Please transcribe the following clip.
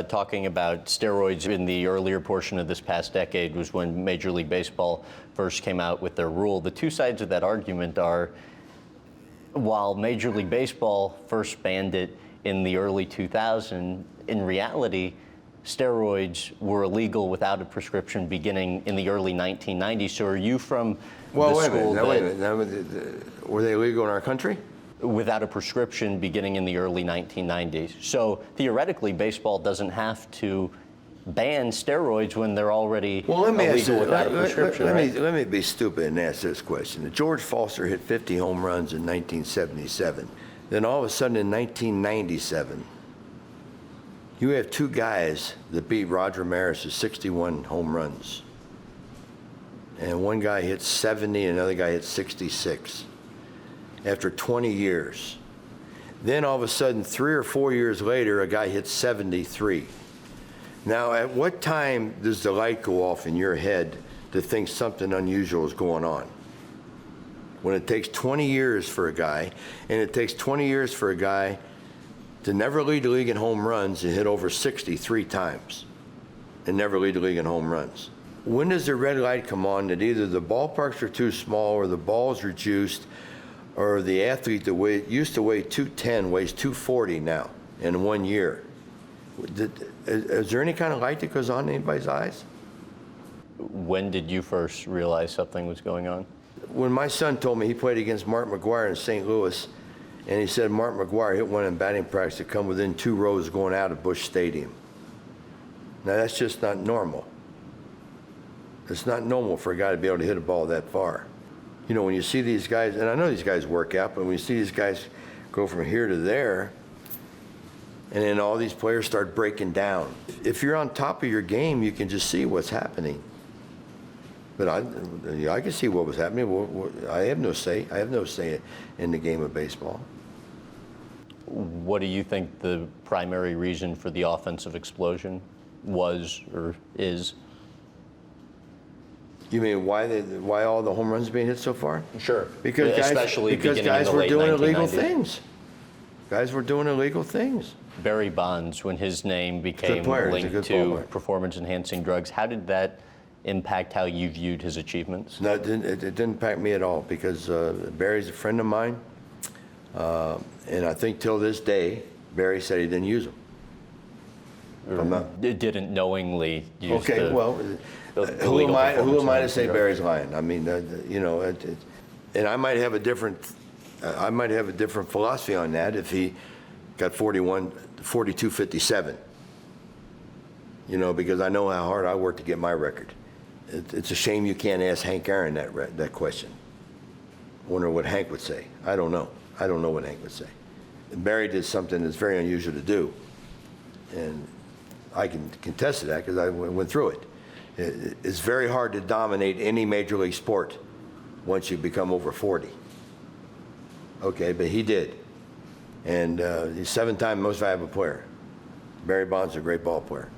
talking about steroids in the earlier portion of this past decade was when Major League Baseball first came out with their rule. The two sides of that argument are, while Major League Baseball first banned it in the early 2000s, in reality, steroids were illegal without a prescription beginning in the early 1990s. So are you from well, the wait school a minute. Now, were they illegal in our country? Without a prescription beginning in the early 1990s. So theoretically, baseball doesn't have to ban steroids when they're already illegal without a prescription. Let me be stupid and ask this question. George Foster hit 50 home runs in 1977. Then all of a sudden in 1997, you have two guys that beat Roger Maris to 61 home runs. And one guy hit 70 and another guy hit 66 after 20 years. Then all of a sudden, 3 or 4 years later, a guy hits 73. Now, at what time does the light go off in your head to think something unusual is going on? When it takes 20 years for a guy, and it takes 20 years for a guy to never lead the league in home runs and hit over 63 times and never lead the league in home runs. When does the red light come on that either the ballparks are too small or the balls are juiced, or the athlete that used to weigh 210 weighs 240 now in 1 year? Is there any kind of light that goes on in anybody's eyes? When did you first realize something was going on? When my son told me he played against Mark McGwire in St. Louis, and he said Mark McGwire hit one in batting practice to come within 2 rows going out of Busch Stadium. Now that's just not normal. It's not normal for a guy to be able to hit a ball that far. You know, when you see these guys, and I know these guys work out, but when you see these guys go from here to there, and then all these players start breaking down. If you're on top of your game, you can just see what's happening. But I can see what was happening. I have no say. I have no say in the game of baseball. What do you think the primary reason for the offensive explosion was or is? You mean why all the home runs being hit so far? Sure. Because guys were doing illegal things. Guys were doing illegal things. Barry Bonds, when his name became linked to performance-enhancing drugs, how did that impact how you viewed his achievements? No, it didn't impact me at all, because Barry's a friend of mine, and I think till this day, Barry said he didn't use them. Didn't knowingly use okay, well, who am I to say Barry's lying? I mean, you know, and I might have a different philosophy on that if he got 42-57. You know, because I know how hard I worked to get my record. It's a shame you can't ask Hank Aaron that question. I wonder what Hank would say. I don't know. I don't know what Hank would say. Barry did something that's very unusual to do, and I can contest to that because I went through it. It's very hard to dominate any major league sport once you become over 40. Okay, but he did. And he's 7-time most valuable player. Barry Bonds is a great ball player.